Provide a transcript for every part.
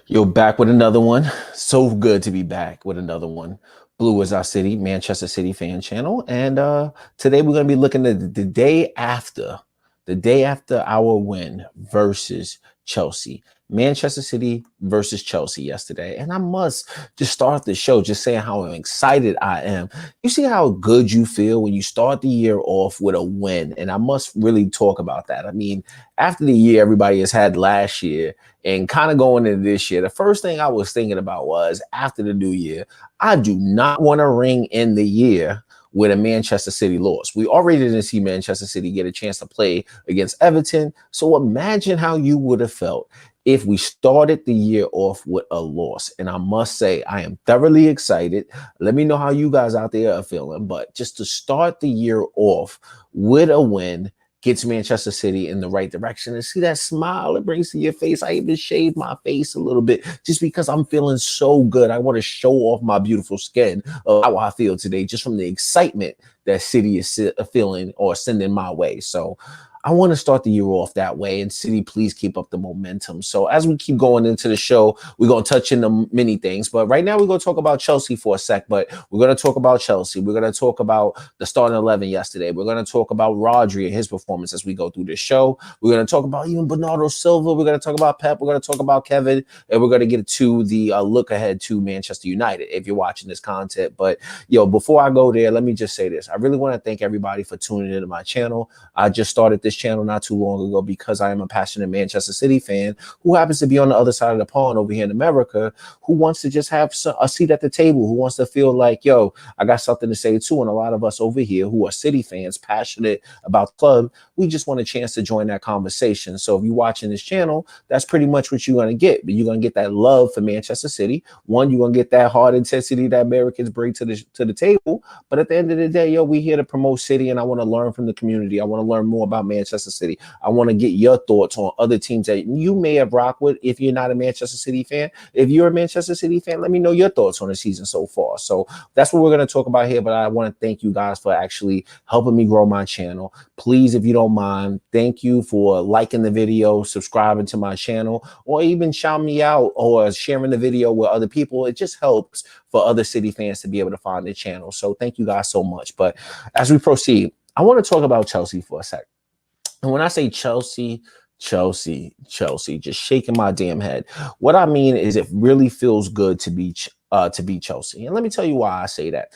You're back with another one. So good to be back with another one. Blue is our city, Manchester City fan channel. And today we're going to be looking at the day after our win versus Chelsea. Manchester City versus Chelsea yesterday. And I must just start the show just saying how excited I am. You see how good you feel when you start the year off with a win. And I must really talk about that. I mean, after the year everybody has had last year, and kind of going into this year, the first thing I was thinking about was after the new year, I do not want to ring in the year with a Manchester City loss. We already didn't see Manchester City get a chance to play against Everton. So imagine how you would have felt if we started the year off with a loss. And I must say, I am thoroughly excited. Let me know how you guys out there are feeling. But just to start the year off with a win gets Manchester City in the right direction. And see that smile it brings to your face. I even shaved my face a little bit just because I'm feeling so good. I want to show off my beautiful skin of how I feel today, just from the excitement that City is feeling or sending my way. So I want to start the year off that way. And City, please keep up the momentum. So as we keep going into the show, we're going to touch into many things. But right now, we're going to talk about Chelsea for a sec. But we're going to talk about Chelsea. We're going to talk about the starting 11 yesterday. We're going to talk about Rodri and his performance as we go through the show. We're going to talk about even Bernardo Silva. We're going to talk about Pep. We're going to talk about Kevin. And we're going to get to the look ahead to Manchester United if you're watching this content. But, before I go there, let me just say this. I really want to thank everybody for tuning into my channel. I just started this channel not too long ago because I am a passionate Manchester City fan who happens to be on the other side of the pond over here in America, who wants to just have a seat at the table, who wants to feel like, I got something to say too. And a lot of us over here who are City fans, passionate about the club, we just want a chance to join that conversation. So if you're watching this channel, that's pretty much what you're going to get. But you're going to get that love for Manchester City. One, you're going to get that hard intensity that Americans bring to the table. But at the end of the day, we here to promote City, and I want to learn from the community. I want to learn more about Manchester City. I want to get your thoughts on other teams that you may have rocked with if you're not a Manchester City fan. If you're a Manchester City fan, let me know your thoughts on the season so far. So that's what we're going to talk about here. But I want to thank you guys for actually helping me grow my channel. Please, if you don't mind, thank you for liking the video, subscribing to my channel, or even shout me out or sharing the video with other people. It just helps for other City fans to be able to find the channel. So thank you guys so much. But as we proceed, I want to talk about Chelsea for a sec. And when I say Chelsea, just shaking my damn head, what I mean is it really feels good to be Chelsea. And let me tell you why I say that.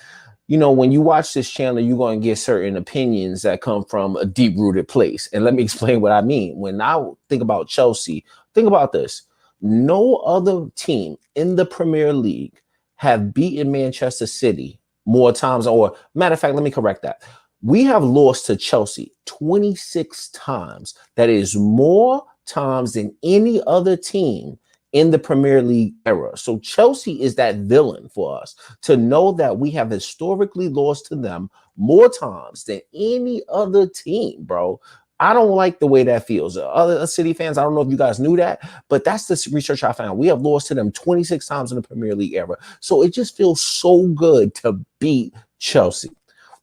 When you watch this channel, you're going to get certain opinions that come from a deep-rooted place. And let me explain what I mean. When I think about Chelsea, think about this. No other team in the Premier League have beaten Manchester City more times, or matter of fact, let me correct that. We have lost to Chelsea 26 times. That is more times than any other team in the Premier League era. So Chelsea is that villain for us, to know that we have historically lost to them more times than any other team, bro. I don't like the way that feels. Other City fans, I don't know if you guys knew that, but that's the research I found. We have lost to them 26 times in the Premier League era. So it just feels so good to beat Chelsea.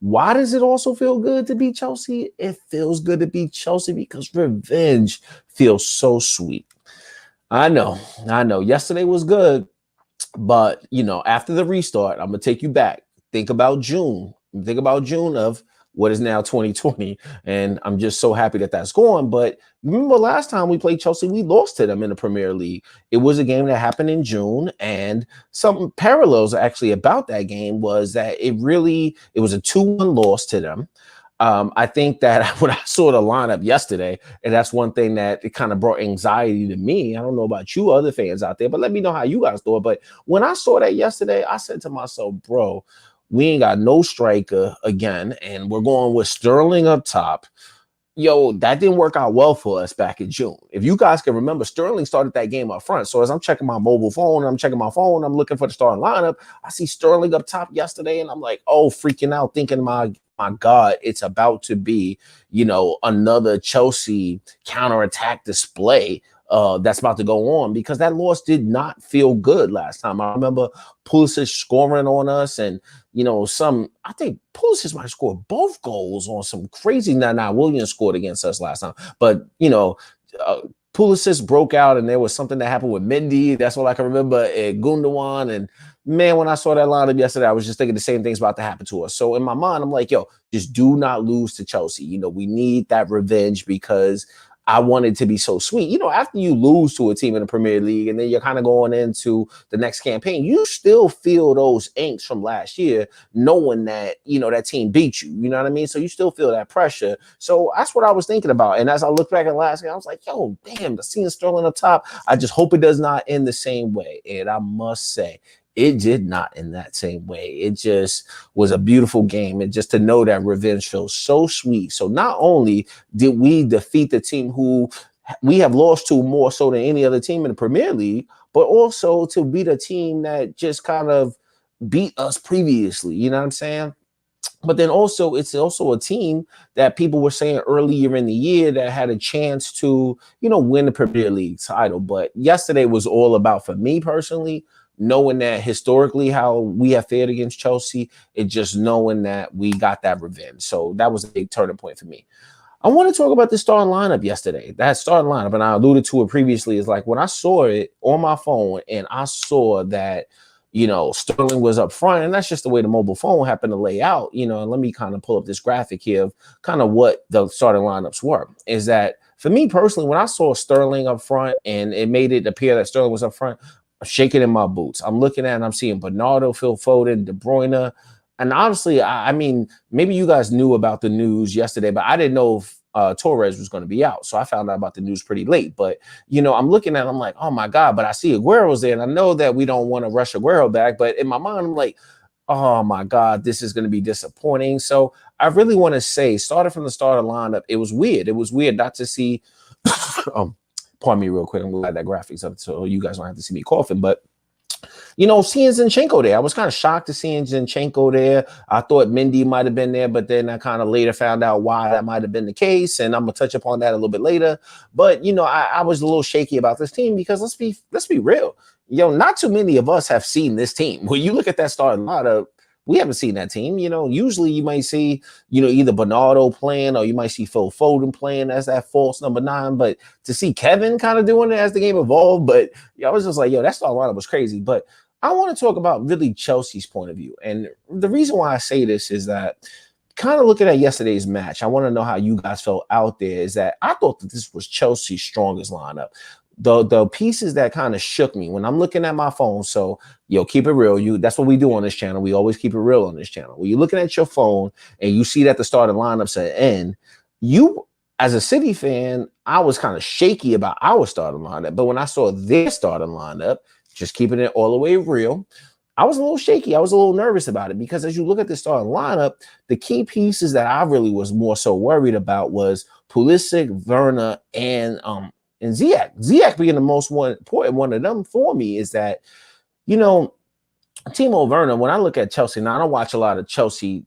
Why does it also feel good to beat Chelsea? It feels good to beat Chelsea because revenge feels so sweet. I know. Yesterday was good, but after the restart, I'm gonna take you back. Think about June. Think about June of what is now 2020, and I'm just so happy that that's gone. But remember last time we played Chelsea, we lost to them in the Premier League. It was a game that happened in June, and some parallels actually about that game was that it was a 2-1 loss to them. I think that when I saw the lineup yesterday, and that's one thing that it kind of brought anxiety to me. I don't know about you other fans out there, but let me know how you guys thought. But when I saw that yesterday, I said to myself, bro, we ain't got no striker again, and we're going with Sterling up top. That didn't work out well for us back in June. If you guys can remember, Sterling started that game up front. So as I'm checking my mobile phone, I'm looking for the starting lineup. I see Sterling up top yesterday, and I'm like, oh, freaking out, thinking my God, it's about to be, another Chelsea counterattack display that's about to go on, because that loss did not feel good last time. I remember Pulisic scoring on us, and I think Pulisic might score both goals on some crazy. Now Williams scored against us last time, but Pulisic broke out, and there was something that happened with Mendy. That's all I can remember. And Gundogan, and man, when I saw that lineup yesterday, I was just thinking the same thing's about to happen to us. So in my mind, I'm like, yo, just do not lose to Chelsea. We need that revenge because I want it to be so sweet. After you lose to a team in the Premier League and then you're kind of going into the next campaign, you still feel those inks from last year, knowing that, that team beat you. You know what I mean? So you still feel that pressure. So that's what I was thinking about. And as I look back at last game, I was like, yo, damn, the seeing Sterling up top. I just hope it does not end the same way. And I must say, it did not in that same way. It just was a beautiful game. And just to know that revenge feels so sweet. So not only did we defeat the team who we have lost to more so than any other team in the Premier League, but also to beat a team that just kind of beat us previously. You know what I'm saying? But then also, it's also a team that people were saying earlier in the year that had a chance to, win the Premier League title. But yesterday was all about, for me personally, knowing that historically how we have fared against Chelsea, and just knowing that we got that revenge. So that was a big turning point for me. I want to talk about the starting lineup yesterday. That starting lineup, and I alluded to it previously, is like when I saw it on my phone and I saw that, Sterling was up front, and that's just the way the mobile phone happened to lay out, and let me kind of pull up this graphic here of kind of what the starting lineups were. Is that for me personally, when I saw Sterling up front and it made it appear that Sterling was up front, I'm shaking in my boots. I'm looking at it and I'm seeing Bernardo, Phil Foden, De Bruyne. And honestly, I mean, maybe you guys knew about the news yesterday, but I didn't know if Torres was going to be out. So I found out about the news pretty late. But, I'm looking at it, I'm like, oh, my God. But I see Aguero's there. And I know that we don't want to rush Aguero back. But in my mind, I'm like, oh, my God, this is going to be disappointing. So I really want to say, started from the start of the lineup, it was weird. It was weird not to see pardon me real quick. I'm glad that graphics up so you guys don't have to see me coughing. But, seeing Zinchenko there, I was kind of shocked to see Zinchenko there. I thought Mendy might have been there, but then I kind of later found out why that might have been the case. And I'm going to touch upon that a little bit later. But, I was a little shaky about this team because let's be real. Not too many of us have seen this team. When you look at that starting lineup, we haven't seen that team. Usually you might see, either Bernardo playing or you might see Phil Foden playing as that false number 9. But to see Kevin kind of doing it as the game evolved, but I was just like, that starting lineup was crazy. But I want to talk about really Chelsea's point of view. And the reason why I say this is that kind of looking at yesterday's match, I want to know how you guys felt out there, is that I thought that this was Chelsea's strongest lineup. The pieces that kind of shook me when I'm looking at my phone. So, keep it real. That's what we do on this channel. We always keep it real on this channel. When you're looking at your phone and you see that the starting lineups at end, you, as a City fan, I was kind of shaky about our starting lineup. But when I saw their starting lineup, just keeping it all the way real, I was a little shaky. I was a little nervous about it because as you look at the starting lineup, the key pieces that I really was more so worried about was Pulisic, Werner, and Ziyech being the most important one of them for me is that, Timo Werner, when I look at Chelsea, now I don't watch a lot of Chelsea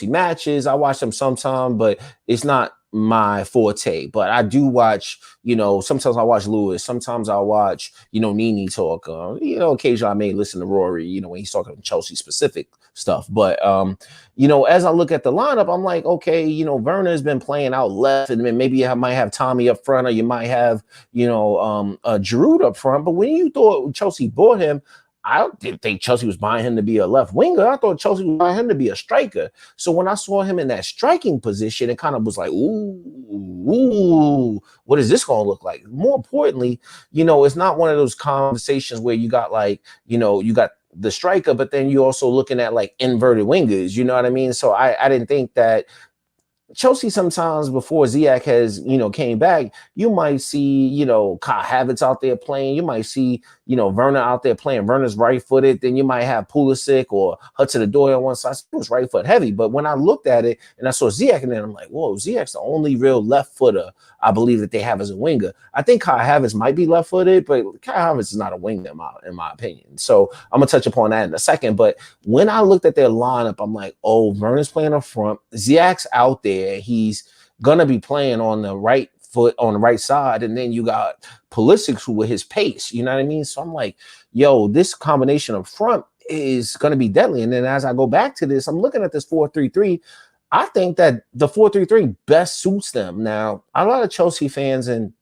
matches. I watch them sometime, but it's not my forte. But I do watch, sometimes I watch Lewis. Sometimes I watch, Nini talk. Occasionally I may listen to Rory, when he's talking Chelsea specific stuff. But, as I look at the lineup, I'm like, okay, Werner has been playing out left, and then maybe I might have Tommy up front, or you might have, Giroud up front. But when you thought Chelsea bought him, I didn't think Chelsea was buying him to be a left winger. I thought Chelsea was buying him to be a striker. So when I saw him in that striking position, it kind of was like, ooh, what is this going to look like? More importantly, it's not one of those conversations where you got like, you got the striker, but then you're also looking at like inverted wingers. You know what I mean? So I didn't think that Chelsea sometimes before Ziyech has, came back, you might see, Kai Havertz out there playing. You might see, Werner out there playing. Werner's right-footed. Then you might have Pulisic or Hudson-Odoi on one side. It was right foot heavy. But when I looked at it and I saw Ziyech, and then I'm like, whoa, Ziyech's the only real left footer I believe that they have as a winger. I think Kai Havertz might be left-footed, but Kai Havertz is not a winger in my opinion. So I'm going to touch upon that in a second. But when I looked at their lineup, I'm like, oh, Werner's playing up front. Ziyech's out there. He's going to be playing on the right foot, on the right side. And then you got Pulisic with his pace. You know what I mean? So I'm like, yo, this combination up front is going to be deadly. And then as I go back to this, I'm looking at this 4-3-3. I think that the 4-3-3 best suits them. Now, a lot of Chelsea fans, and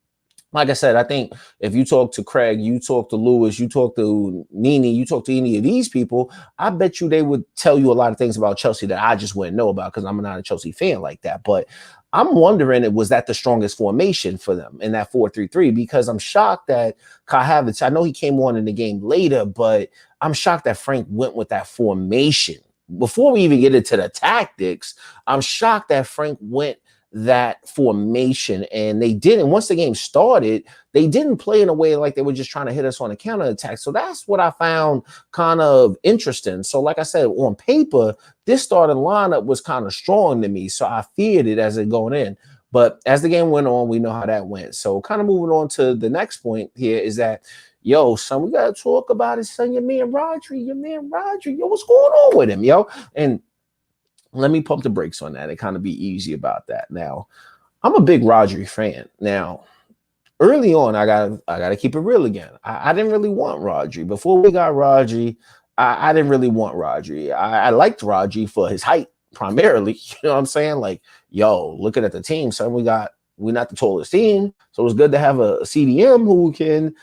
like I said, I think if you talk to Craig, you talk to Lewis, you talk to Nini, you talk to any of these people, I bet you they would tell you a lot of things about Chelsea that I just wouldn't know about because I'm not a Chelsea fan like that. But I'm wondering, was that the strongest formation for them in that 4-3-3? Because I'm shocked that Kai Havertz, I know he came on in the game later, but I'm shocked that Frank went with that formation. Before we even get into the tactics, I'm shocked that Frank went that formation, and they didn't. Once the game started, they didn't play in a way like they were just trying to hit us on a counterattack. So that's what I found kind of interesting. So like I said, on paper, this starting lineup was kind of strong to me, so I feared it as it going in. But as the game went on, we know how that went. So kind of moving on to the next point here is that, yo, son, we gotta talk about it, son. Your man Rodri, yo, what's going on with him, yo? And let me pump the brakes on that and kind of be easy about that. Now, I'm a big Rodri fan. Now, early on, I gotta keep it real again. I didn't really want Rodri. Before we got Rodri, I didn't really want Rodri. I liked Rodri for his height primarily. You know what I'm saying? Like, yo, looking at the team, son, we're not the tallest team. So it's good to have a CDM who can,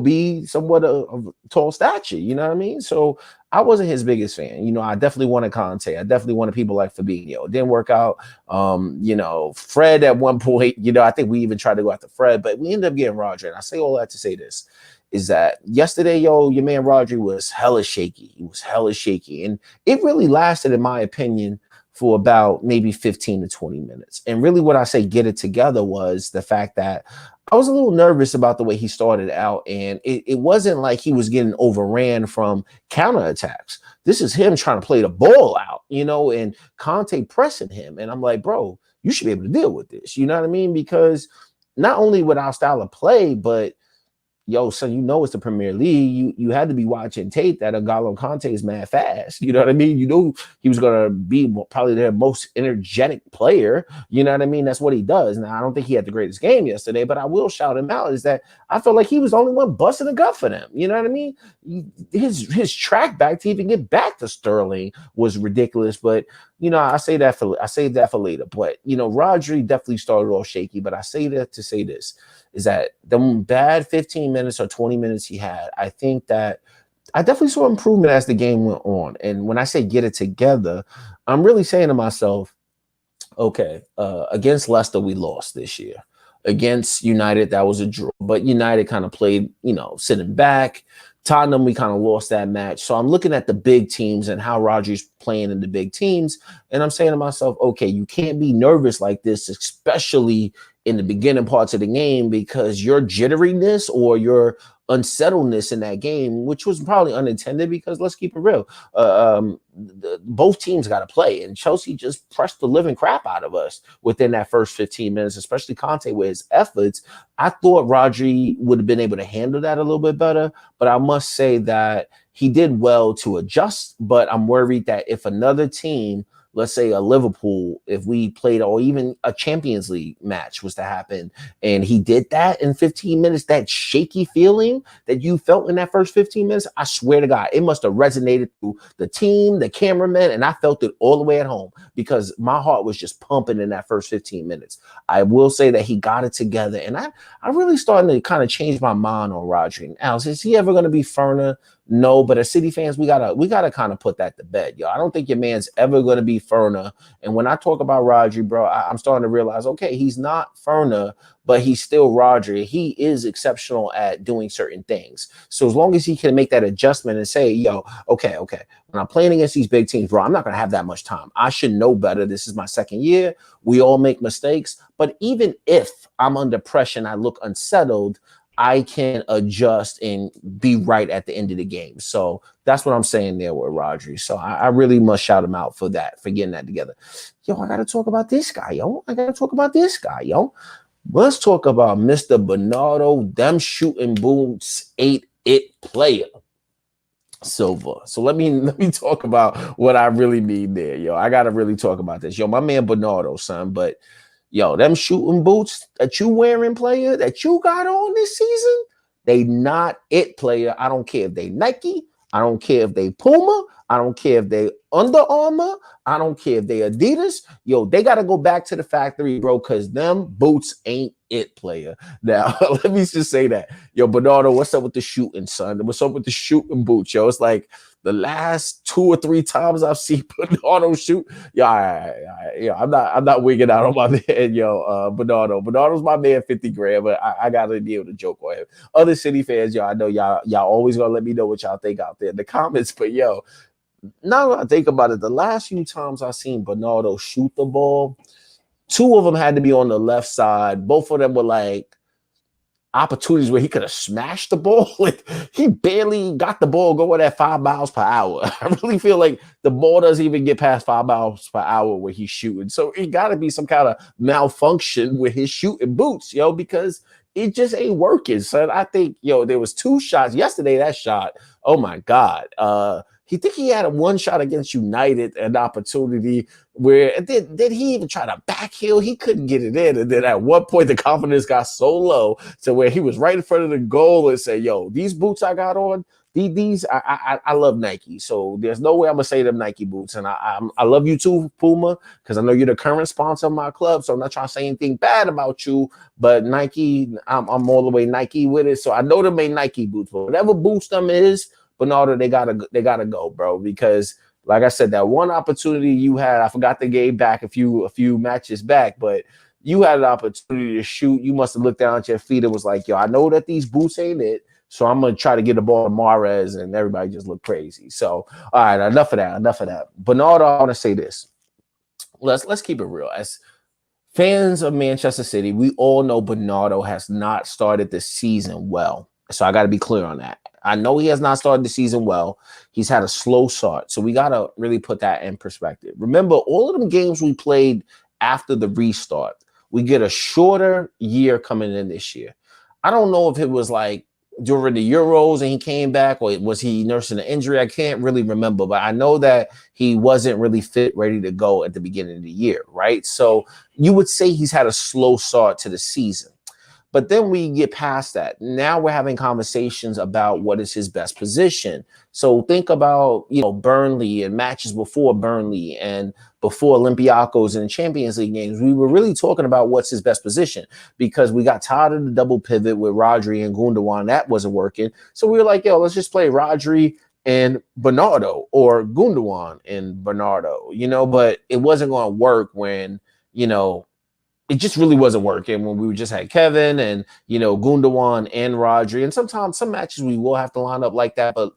be somewhat of tall stature. You know what I mean? So I wasn't his biggest fan. I definitely wanted Conte. I definitely wanted people like Fabinho. It didn't work out. Fred at one point, I think we even tried to go after Fred, but we ended up getting Rodri. And I say all that to say this is that yesterday, your man Rodri was hella shaky. He was hella shaky. And it really lasted, in my opinion, for about maybe 15 to 20 minutes. And really what I say get it together was the fact that I was a little nervous about the way he started out. And it wasn't like he was getting overran from counterattacks. This is him trying to play the ball out, and Conte pressing him. And I'm like, bro, you should be able to deal with this. You know what I mean? Because not only with our style of play, but yo, son, it's the Premier League. You had to be watching tape that N'Golo Conte is mad fast. You know what I mean? You knew he was going to be probably their most energetic player. You know what I mean? That's what he does. Now, I don't think he had the greatest game yesterday, but I will shout him out is that I felt like he was the only one busting the gut for them. You know what I mean? His track back to even get back to Sterling was ridiculous. But, I say that for later. But, Rodri definitely started off shaky. But I say that to say this is that the bad 15 minutes or 20 minutes he had, I think that I definitely saw improvement as the game went on. And when I say get it together, I'm really saying to myself, okay, against Leicester, we lost this year. Against United, that was a draw. But United kind of played, sitting back. Tottenham, we kind of lost that match. So I'm looking at the big teams and how Rodri's playing in the big teams. And I'm saying to myself, okay, you can't be nervous like this, especially in the beginning parts of the game, because your jitteriness or your unsettledness in that game, which was probably unintended, because let's keep it real, both teams got to play, and Chelsea just pressed the living crap out of us within that first 15 minutes, especially Conte with his efforts. I thought Rodri would have been able to handle that a little bit better, but I must say that he did well to adjust. But I'm worried that if another team, let's say a Liverpool, if we played, or even a Champions League match was to happen, and he did that in 15 minutes, that shaky feeling that you felt in that first 15 minutes, I swear to God, it must have resonated through the team, the cameraman, and I felt it all the way at home because my heart was just pumping in that first 15 minutes. I will say that he got it together, and I really starting to kind of change my mind on Rodri. Alex, is he ever going to be Ferner? No, but as City fans, we gotta kind of put that to bed, yo. I don't think your man's ever gonna be Ferner. And when I talk about Rodri, bro, I'm starting to realize, okay, he's not Ferner, but he's still Rodri. He is exceptional at doing certain things. So as long as he can make that adjustment and say, yo, okay, when I'm playing against these big teams, bro, I'm not gonna have that much time. I should know better. This is my second year. We all make mistakes. But even if I'm under pressure and I look unsettled, I can adjust and be right at the end of the game. So that's what I'm saying there with Rodri. So I really must shout him out for that, for getting that together. Yo, I got to talk about this guy, yo. Let's talk about Mr. Bernardo, them shooting boots, ate it player, Silva. So let me talk about what I really mean there, yo. I got to really talk about this. Yo, my man Bernardo, son, but yo, them shooting boots that you wearing, player, that you got on this season, they not it, player. I don't care if they Nike. I don't care if they Puma. I don't care if they Under Armour. I don't care if they Adidas. Yo, they got to go back to the factory, bro, because them boots ain't it, player. Now, let me just say that. Yo, Bernardo, what's up with the shooting, son? What's up with the shooting boots, yo? It's like the last 2 or 3 times I've seen Bernardo shoot. Yeah, I'm not wigging out on my man, yo. Bernardo's my man, 50 grand, but I gotta be able to joke on him. Other City fans, yo, I know y'all always gonna let me know what y'all think out there in the comments, but yo, now that I think about it, the last few times I've seen Bernardo shoot the ball, 2 of them had to be on the left side. Both of them were like opportunities where he could have smashed the ball. Like, he barely got the ball going at 5 miles per hour. I really feel like the ball doesn't even get past 5 miles per hour where he's shooting. So it got to be some kind of malfunction with his shooting boots, yo, because it just ain't working. So I think, yo, there was 2 shots yesterday. That shot, oh my God. He had a 1 shot against United, an opportunity where then he even tried to backheel. He couldn't get it in. And then at one point, the confidence got so low to where he was right in front of the goal and said, yo, these boots I got on, I love Nike. So there's no way I'm going to say them Nike boots. And I love you too, Puma, because I know you're the current sponsor of my club. So I'm not trying to say anything bad about you. But Nike, I'm all the way Nike with it. So I know them ain't Nike boots. But whatever boots them is, Bernardo, they gotta go, bro, because like I said, that one opportunity you had, I forgot the game back a few matches back, but you had an opportunity to shoot. You must have looked down at your feet and was like, yo, I know that these boots ain't it, so I'm gonna try to get the ball to Mahrez, and everybody just looked crazy. So, all right, enough of that. Bernardo, I want to say this. Let's keep it real. As fans of Manchester City, we all know Bernardo has not started the season well. So I got to be clear on that. I know he has not started the season well. He's had a slow start. So we got to really put that in perspective. Remember, all of them games we played after the restart, we get a shorter year coming in this year. I don't know if it was like during the Euros and he came back, or was he nursing an injury? I can't really remember, but I know that he wasn't really fit, ready to go at the beginning of the year, right? So you would say he's had a slow start to the season. But then we get past that. Now we're having conversations about what is his best position. So think about, Burnley and matches before Burnley and before Olympiacos and Champions League games. We were really talking about what's his best position because we got tired of the double pivot with Rodri and Gundogan. That wasn't working. So we were like, yo, let's just play Rodri and Bernardo or Gundogan and Bernardo, but it wasn't going to work when, it just really wasn't working when we just had Kevin and, Gundogan and Rodri. And sometimes some matches we will have to line up like that. But,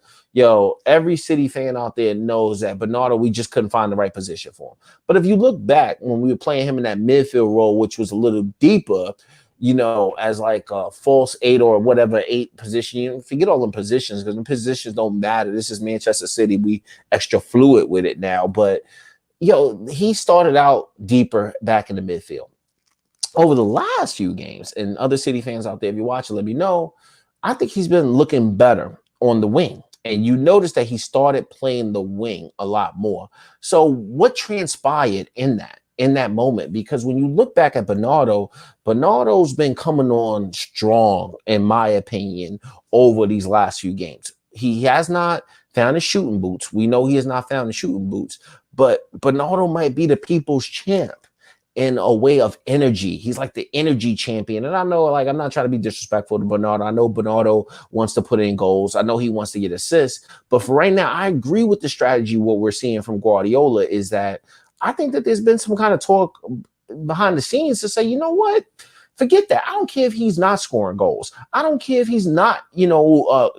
every City fan out there knows that Bernardo, we just couldn't find the right position for him. But if you look back when we were playing him in that midfield role, which was a little deeper, as like a false 8 or whatever 8 position, forget all the positions because the positions don't matter. This is Manchester City. We extra fluid with it now. But, he started out deeper back in the midfield. Over the last few games, and other City fans out there, if you watch it, let me know. I think he's been looking better on the wing. And you notice that he started playing the wing a lot more. So what transpired in that moment? Because when you look back at Bernardo's been coming on strong, in my opinion, over these last few games. He has not found his shooting boots. We know he has not found the shooting boots. But Bernardo might be the people's champ in a way of energy. He's like the energy champion. And I know, I'm not trying to be disrespectful to Bernardo. I know Bernardo wants to put in goals. I know he wants to get assists. But for right now, I agree with the strategy. What we're seeing from Guardiola is that I think that there's been some kind of talk behind the scenes to say, you know what? Forget that. I don't care if he's not scoring goals. I don't care if he's not,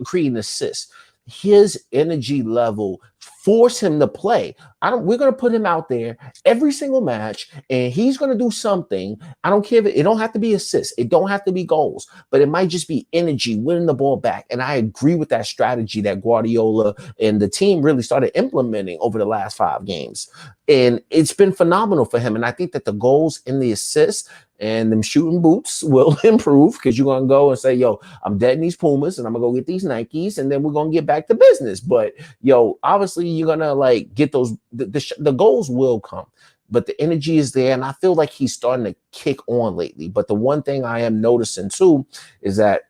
creating assists. His energy level, force him to play. We're going to put him out there every single match and he's going to do something. I don't care if it don't have to be assists. It don't have to be goals, but it might just be energy, winning the ball back. And I agree with that strategy that Guardiola and the team really started implementing over the last 5 games. And it's been phenomenal for him. And I think that the goals and the assists and them shooting boots will improve because you're going to go and say, yo, I'm dead in these Pumas and I'm going to go get these Nikes and then we're going to get back to business. But, obviously you're going to get those, the goals will come, but the energy is there. And I feel like he's starting to kick on lately. But the one thing I am noticing too is that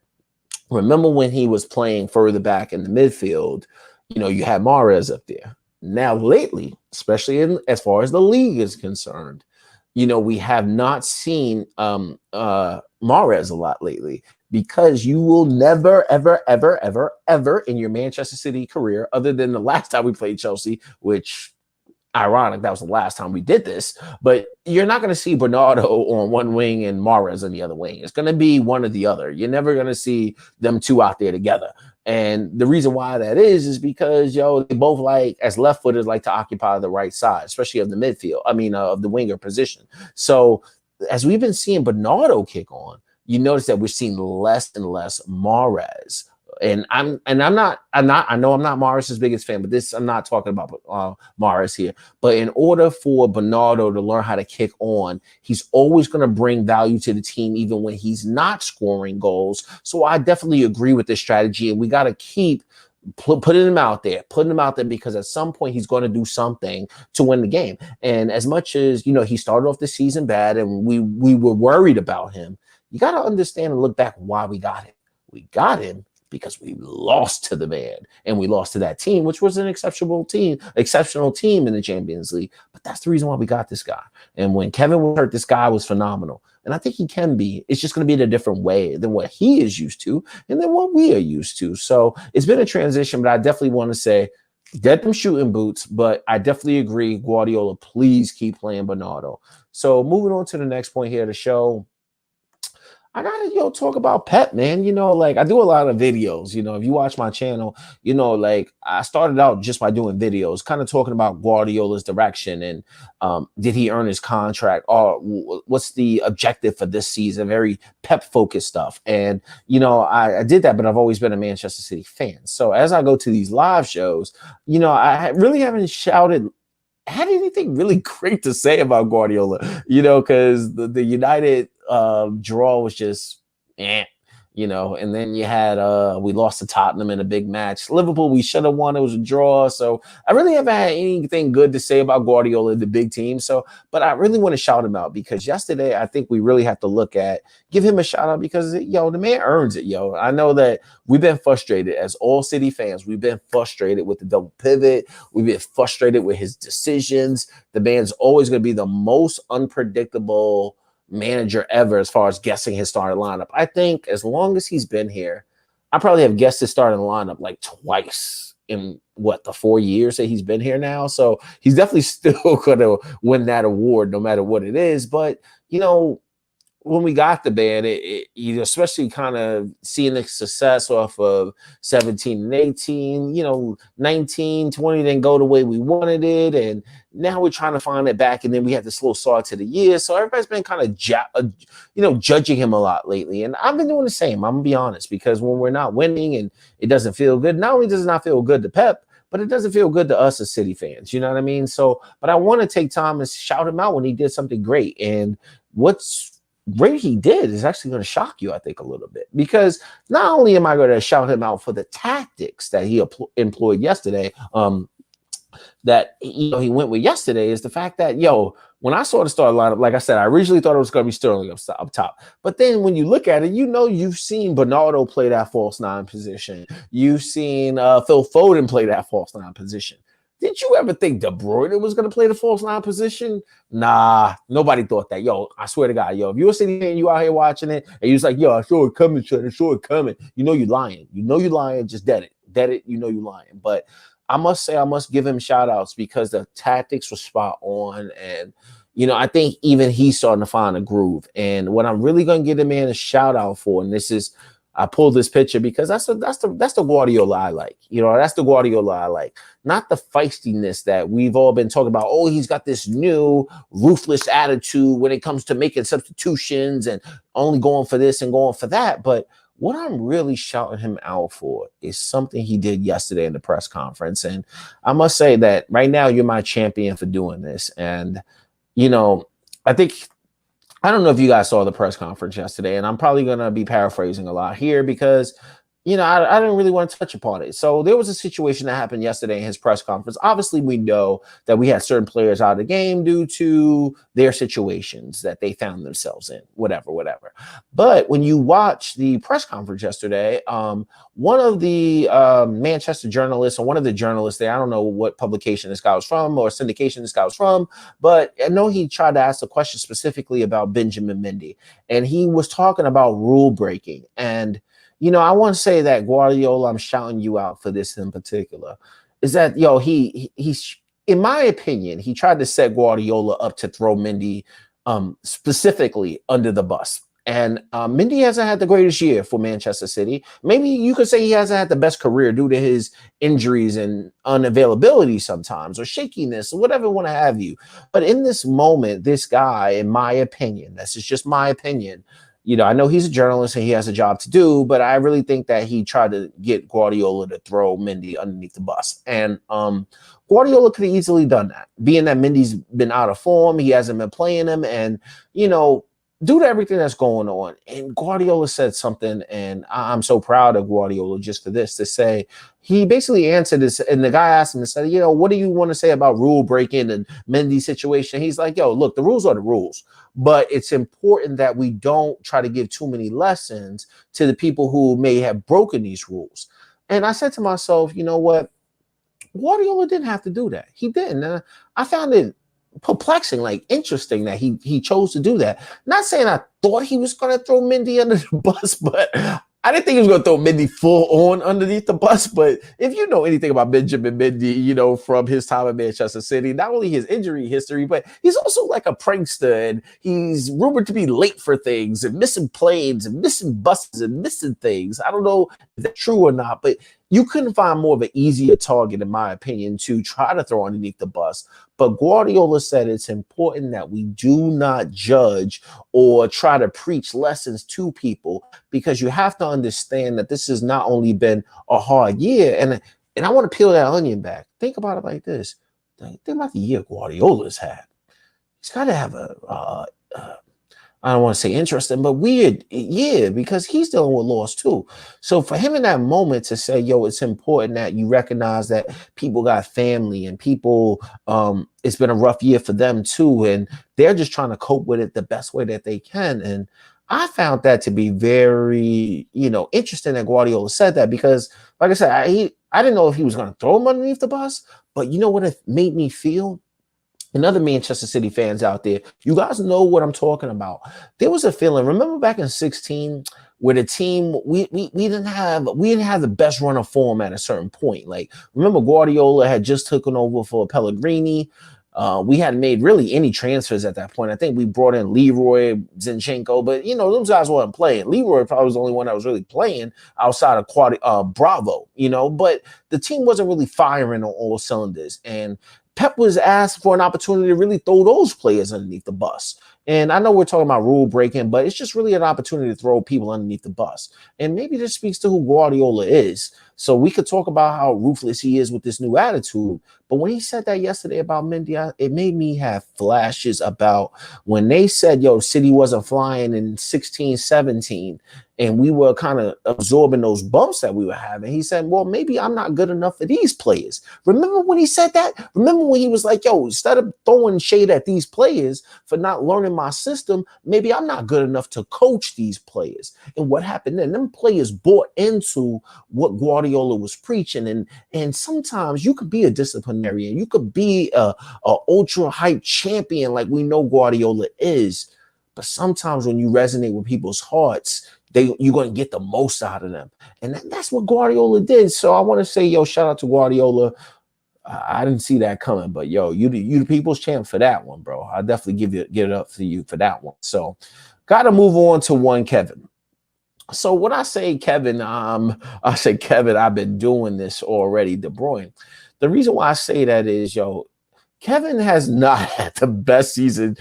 remember when he was playing further back in the midfield, you had Mahrez up there. Now, lately, especially as far as the league is concerned, we have not seen Mahrez a lot lately because you will never, ever, ever, ever, ever in your Manchester City career, other than the last time we played Chelsea, which ironic, that was the last time we did this, but you're not going to see Bernardo on one wing and Mahrez on the other wing. It's going to be one or the other. You're never going to see them two out there together. And the reason why that is because, they both as left footers like to occupy the right side, especially of the midfield. Of the winger position. So as we've been seeing Bernardo kick on, you notice that we're seeing less and less Mahrez. And I know I'm not Mahrez's biggest fan, but I'm not talking about Mahrez here. But in order for Bernardo to learn how to kick on, he's always going to bring value to the team, even when he's not scoring goals. So I definitely agree with this strategy, and we got to keep putting him out there, because at some point he's going to do something to win the game. And as much as, he started off the season bad and we were worried about him, you got to understand and look back why we got him. We got him because we lost to the man, and we lost to that team, which was an exceptional team in the Champions League. But that's the reason why we got this guy. And when Kevin was hurt, this guy was phenomenal. And I think he can be. It's just going to be in a different way than what he is used to and than what we are used to. So it's been a transition, but I definitely want to say, get them shooting boots. But I definitely agree, Guardiola, please keep playing Bernardo. So moving on to the next point here of the show, I gotta talk about Pep, man. I do a lot of videos. If you watch my channel, I started out just by doing videos, kind of talking about Guardiola's direction and did he earn his contract, or what's the objective for this season? Very Pep focused stuff. And I did that, but I've always been a Manchester City fan. So as I go to these live shows, I really haven't had anything really great to say about Guardiola, because the United draw was just and then you had we lost to Tottenham in a big match. Liverpool, we should have won. It was a draw. So I really haven't had anything good to say about Guardiola, the big team. So, but I really want to shout him out because yesterday I think we really have to give him a shout out because the man earns it. I know that we've been frustrated as all City fans. We've been frustrated with the double pivot. We've been frustrated with his decisions. The man's always going to be the most unpredictable manager ever as far as guessing his starting lineup. I think as long as he's been here, I probably have guessed his starting lineup twice in the 4 years that he's been here now. So he's definitely still going to win that award no matter what it is. But, when we got the band, especially kind of seeing the success off of 17 and 18, 19, 20 didn't go the way we wanted it. And now we're trying to find it back. And then we had this slow start to the year. So everybody's been kind of, judging him a lot lately. And I've been doing the same. I'm going to be honest, because when we're not winning and it doesn't feel good, not only does it not feel good to Pep, but it doesn't feel good to us as City fans. You know what I mean? So, but I want to take time and shout him out when he did something great. And what's great he did is actually going to shock you, I think, a little bit, because not only am I going to shout him out for the tactics that he employed yesterday, that he went with yesterday, is the fact that when I saw the starting lineup, like I said, I originally thought it was going to be Sterling up top, but then when you look at it, you've seen Bernardo play that false nine position, you've seen Phil Foden play that false nine position. Did you ever think De Bruyne was going to play the false nine position? Nah, nobody thought that. I swear to God, if you're a City fan, you out here watching it, and you're just like, I saw it coming, son. I saw it coming. You're lying. You're lying. Just dead it. You're lying. But I must say, I must give him shout outs because the tactics were spot on. And, I think even he's starting to find a groove. And what I'm really going to give the man a shout out for, and this is, I pulled this picture because that's the Guardiola I like. That's the Guardiola I like. Not the feistiness that we've all been talking about. Oh, he's got this new ruthless attitude when it comes to making substitutions and only going for this and going for that. But what I'm really shouting him out for is something he did yesterday in the press conference. And I must say that right now you're my champion for doing this. And, I don't know if you guys saw the press conference yesterday, and I'm probably going to be paraphrasing a lot here because I didn't really want to touch upon it. So there was a situation that happened yesterday in his press conference. Obviously, we know that we had certain players out of the game due to their situations that they found themselves in, whatever, whatever. But when you watch the press conference yesterday, one of the Manchester journalists, or one of the journalists there, I don't know what publication this guy was from or syndication this guy was from, but I know he tried to ask a question specifically about Benjamin Mendy, and he was talking about rule breaking. And I want to say that Guardiola, I'm shouting you out for this in particular, is that he's in my opinion, he tried to set Guardiola up to throw Mendy specifically under the bus. And Mendy hasn't had the greatest year for Manchester City. Maybe you could say he hasn't had the best career due to his injuries and unavailability sometimes, or shakiness, or whatever you want to have you. But in this moment, this guy, in my opinion, this is just my opinion, I know he's a journalist and he has a job to do, but I really think that he tried to get Guardiola to throw Mendy underneath the bus. And Guardiola could have easily done that, being that Mendy's been out of form. He hasn't been playing him. And, due to everything that's going on. And Guardiola said something, and I'm so proud of Guardiola just for this, to say, he basically answered this, and the guy asked him and said, what do you want to say about rule breaking and Mendy's situation? He's like, look, the rules are the rules, but it's important that we don't try to give too many lessons to the people who may have broken these rules. And I said to myself, you know what? Guardiola didn't have to do that. He didn't. I found it perplexing, like interesting that he chose to do that. Not saying I thought he was going to throw Mendy under the bus, but I didn't think he was going to throw Mendy full on underneath the bus. But if you know anything about Benjamin Mendy, from his time at Manchester City, not only his injury history, but he's also like a prankster, and he's rumored to be late for things and missing planes and missing buses and missing things. I don't know if that's true or not, but you couldn't find more of an easier target, in my opinion, to try to throw underneath the bus. But Guardiola said it's important that we do not judge or try to preach lessons to people, because you have to understand that this has not only been a hard year, and I want to peel that onion back. Think about it like this. Think about the year Guardiola's had. He's got to have I don't want to say interesting, but weird year, because he's dealing with loss too. So for him in that moment to say, it's important that you recognize that people got family and people, it's been a rough year for them too. And they're just trying to cope with it the best way that they can. And I found that to be very, interesting that Guardiola said that, because like I said, I didn't know if he was going to throw him underneath the bus, but you know what it made me feel? And other Manchester City fans out there, you guys know what I'm talking about. There was a feeling. Remember back in 2016, where the team we didn't have the best run of form at a certain point. Like, remember, Guardiola had just taken over for Pellegrini. We hadn't made really any transfers at that point. I think we brought in Leroy Zinchenko, but those guys weren't playing. Leroy probably was the only one that was really playing outside of Bravo. But the team wasn't really firing on all cylinders, and Pep was asked for an opportunity to really throw those players underneath the bus. And I know we're talking about rule breaking, but it's just really an opportunity to throw people underneath the bus. And maybe this speaks to who Guardiola is. So we could talk about how ruthless he is with this new attitude. But when he said that yesterday about Mendy, it made me have flashes about when they said, City wasn't flying in 16, 17, and we were kind of absorbing those bumps that we were having. He said, well, maybe I'm not good enough for these players. Remember when he said that? Remember when he was like, instead of throwing shade at these players for not learning my system, maybe I'm not good enough to coach these players. And what happened then? Them players bought into what Guardiola was preaching. And sometimes you could be a disciplinarian. You could be a ultra hype champion like we know Guardiola is. But sometimes when you resonate with people's hearts, you're going to get the most out of them. And that's what Guardiola did. So I want to say, shout out to Guardiola. I didn't see that coming, but you the people's champ for that one, bro. I definitely give it up to you for that one. So got to move on to one Kevin. So when I say Kevin, I've been doing this already, De Bruyne. The reason why I say that is, Kevin has not had the best season,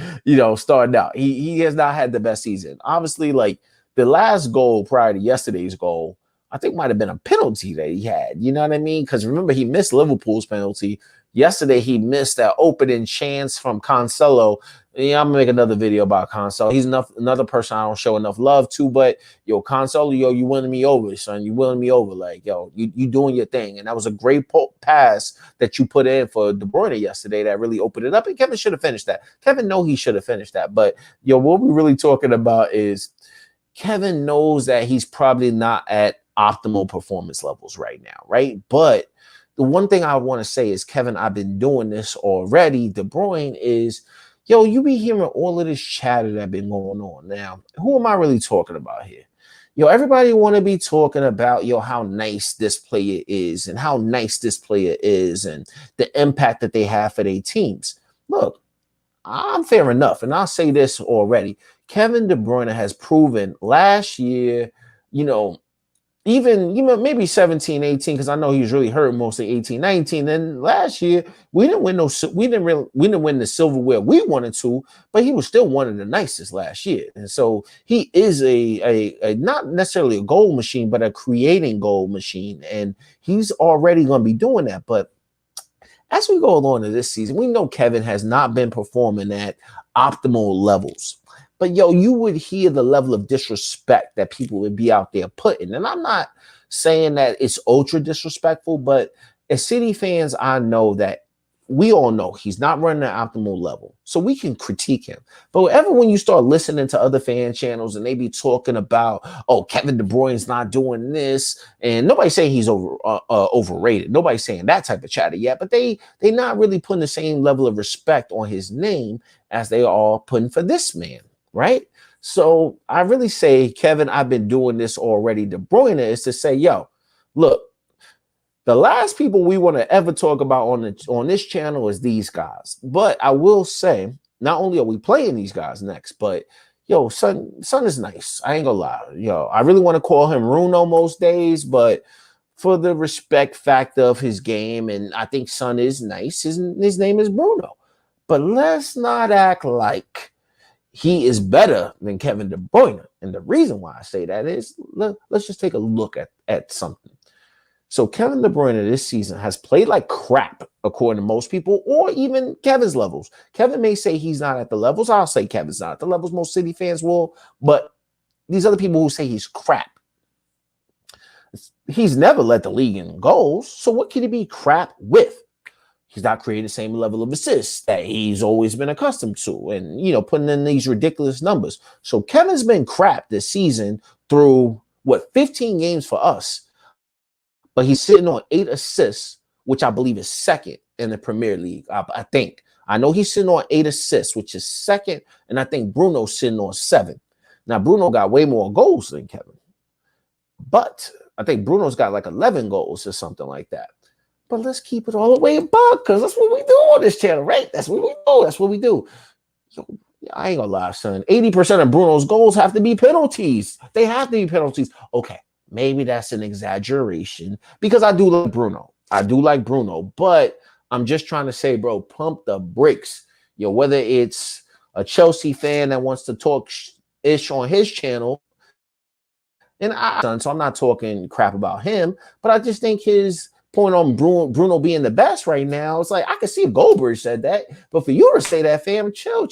starting out. He has not had the best season. Obviously, like the last goal prior to yesterday's goal, I think might have been a penalty that he had. You know what I mean? Because remember, he missed Liverpool's penalty. Yesterday, he missed that opening chance from Cancelo. Yeah, I'm gonna make another video about Cancelo. He's another person I don't show enough love to, but yo, Cancelo, yo, you winning me over, son. You winning me over. Like, yo, you doing your thing. And that was a great pass that you put in for De Bruyne yesterday that really opened it up. And Kevin should have finished that. Kevin know he should have finished that. But yo, what we're really talking about is Kevin knows that he's probably not at optimal performance levels right now, right? But the one thing I want to say is, Kevin, I've been doing this already. De Bruyne is, yo, you be hearing all of this chatter that been going on. Now, who am I really talking about here? Yo, everybody want to be talking about, yo, how nice this player is and how nice this player is and the impact that they have for their teams. Look, I'm fair enough. And I'll say this already. Kevin De Bruyne has proven last year, you know, even maybe 17, 18, because I know he was really hurt mostly 18, 19. Then last year we didn't win we didn't win the silverware we wanted to, but he was still one of the nicest last year. And so he is a not necessarily a goal machine, but a creating goal machine. And he's already going to be doing that. But as we go along in this season, we know Kevin has not been performing at optimal levels. But yo, you would hear the level of disrespect that people would be out there putting. And I'm not saying that it's ultra disrespectful, but as City fans, I know that we all know he's not running at optimal level. So we can critique him. But when you start listening to other fan channels and they be talking about, oh, Kevin De Bruyne's not doing this, and nobody's saying he's overrated. Nobody's saying that type of chatter yet, but they not really putting the same level of respect on his name as they are putting for this man. Right? So I really say, Kevin, I've been doing this already. De Bruyne is to say, yo, look, the last people we want to ever talk about on this channel is these guys. But I will say, not only are we playing these guys next, but yo, Son is nice. I ain't gonna lie. Yo, I really want to call him Bruno most days, but for the respect factor of his game, and I think Son is nice. His name is Bruno. But let's not act like he is better than Kevin De Bruyne. And the reason why I say that is, let's just take a look at something. So Kevin De Bruyne this season has played like crap, according to most people, or even Kevin's levels. Kevin may say he's not at the levels. I'll say Kevin's not at the levels most City fans will. But these other people who say he's crap, he's never led the league in goals. So what can he be crap with? He's not creating the same level of assists that he's always been accustomed to, and, you know, putting in these ridiculous numbers. So Kevin's been crap this season through, 15 games for us, but he's sitting on 8 assists, which I believe is second in the Premier League. I think. I know he's sitting on 8 assists, which is second, and I think Bruno's sitting on 7. Now, Bruno got way more goals than Kevin, but I think Bruno's got like 11 goals or something like that. But let's keep it all the way above, because that's what we do on this channel, right? That's what we do. That's what we do. Yo, I ain't gonna lie, son. 80% of Bruno's goals have to be penalties. They have to be penalties. Okay, maybe that's an exaggeration, because I do like Bruno. But I'm just trying to say, bro, pump the brakes. Yo, whether it's a Chelsea fan that wants to talk ish on his channel, and so I'm not talking crap about him, but I just think his point on Bruno being the best right now, it's like, I can see if Goldberg said that, but for you to say that, fam, chill.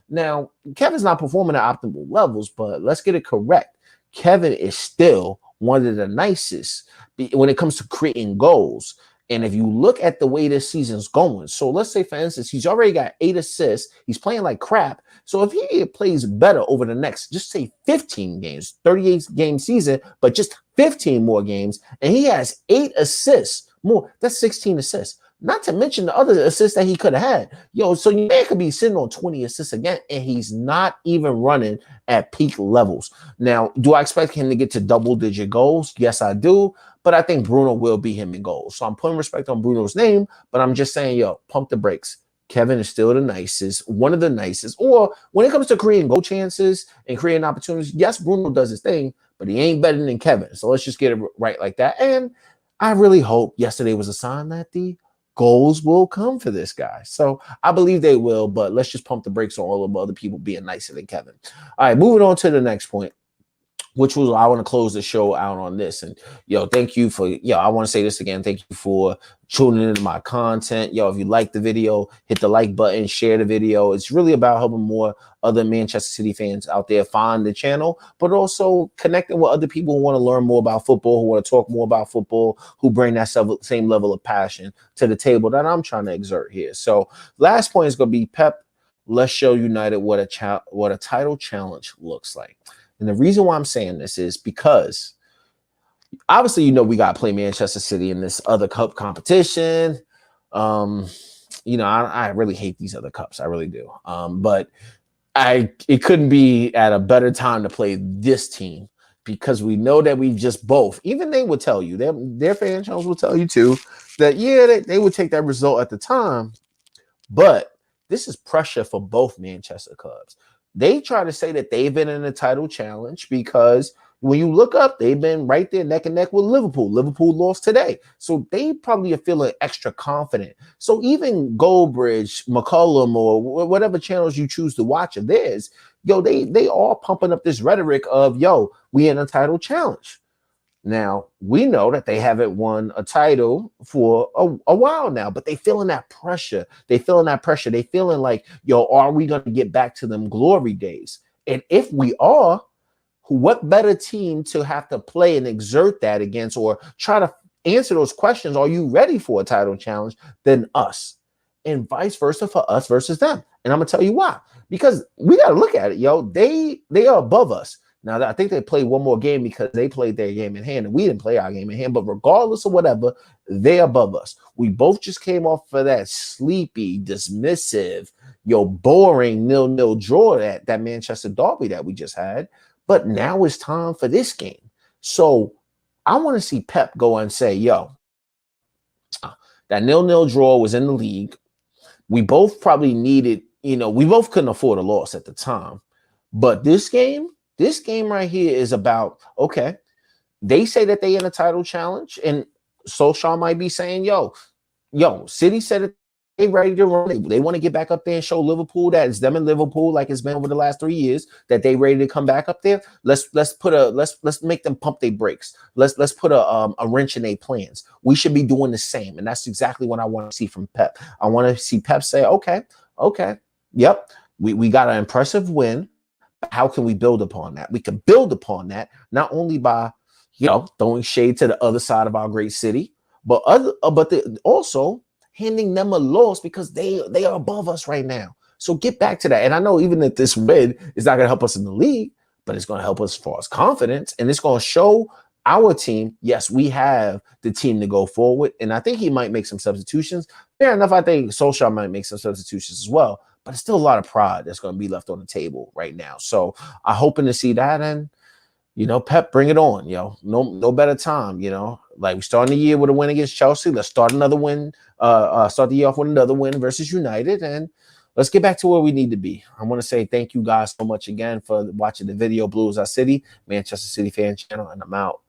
Now, Kevin's not performing at optimal levels, but let's get it correct. Kevin is still one of the nicest when it comes to creating goals. And if you look at the way this season's going, so let's say, for instance, he's already got 8 assists. He's playing like crap. So if he plays better over the next, just say 15 games, 38 game season, but just 15 more games, and he has 8 assists more, that's 16 assists. Not to mention the other assists that he could have had. Yo, so you man could be sitting on 20 assists again, and he's not even running at peak levels. Now, do I expect him to get to double-digit goals? Yes, I do. But I think Bruno will beat him in goals. So I'm putting respect on Bruno's name, but I'm just saying, yo, pump the brakes. Kevin is still the nicest, one of the nicest. Or when it comes to creating goal chances and creating opportunities, yes, Bruno does his thing, but he ain't better than Kevin. So let's just get it right like that. And I really hope yesterday was a sign that the goals will come for this guy. So I believe they will, but let's just pump the brakes on all of the other people being nicer than Kevin. All right, moving on to the next point. which was I want to close the show out on this. And thank you for I want to say this again. Thank you for tuning into my content. If you like the video, hit the like button, share the video. It's really about helping more other Manchester City fans out there find the channel, but also connecting with other people who want to learn more about football, who want to talk more about football, who bring that same level of passion to the table that I'm trying to exert here. So last point is going to be Pep. Let's show United what a title challenge looks like. And the reason why I'm saying this is because obviously, we got to play Manchester City in this other cup competition. I really hate these other cups. I really do. But it couldn't be at a better time to play this team because we know that we just both, even they would tell you, their fan channels will tell you too, that, they would take that result at the time. But this is pressure for both Manchester clubs. They try to say that they've been in a title challenge because when you look up, they've been right there neck and neck with Liverpool. Liverpool lost today. So they probably are feeling extra confident. So even Goldbridge, McCullum, or whatever channels you choose to watch of theirs, they all pumping up this rhetoric of, we in a title challenge. Now, we know that they haven't won a title for a while now, but they feeling that pressure. They feeling like, are we going to get back to them glory days? And if we are, what better team to have to play and exert that against or try to answer those questions? Are you ready for a title challenge than us? And vice versa for us versus them. And I'm going to tell you why. Because we got to look at it, they are above us. Now, I think they played one more game because they played their game in hand and we didn't play our game in hand. But regardless of whatever, they're above us. We both just came off of that sleepy, dismissive, boring 0-0 draw that Manchester derby that we just had. But now it's time for this game. So I want to see Pep go and say, that 0-0 draw was in the league. We both probably needed, we both couldn't afford a loss at the time. But this game right here is about, okay, they say that they in a title challenge, and Solskjaer might be saying, City said it, they ready to run. They want to get back up there and show Liverpool that it's them and Liverpool, like it's been over the last 3 years, that they ready to come back up there. Let's make them pump their brakes. Let's put a wrench in their plans. We should be doing the same, and that's exactly what I want to see from Pep. I want to see Pep say, okay, yep, we got an impressive win. How can we build upon that? We can build upon that not only by throwing shade to the other side of our great city, but also handing them a loss because they are above us right now. So get back to that. And I know even if this win is not going to help us in the league, but it's going to help us as far as confidence, and it's going to show our team, yes, we have the team to go forward. And I think he might make some substitutions. Fair enough, I think Solskjaer might make some substitutions as well. But it's still a lot of pride that's going to be left on the table right now. So I'm hoping to see that. And, Pep, bring it on, No better time, Like we starting the year with a win against Chelsea. Let's start another win. Start the year off with another win versus United. And let's get back to where we need to be. I want to say thank you guys so much again for watching the video. Blues Our City, Manchester City fan channel. And I'm out.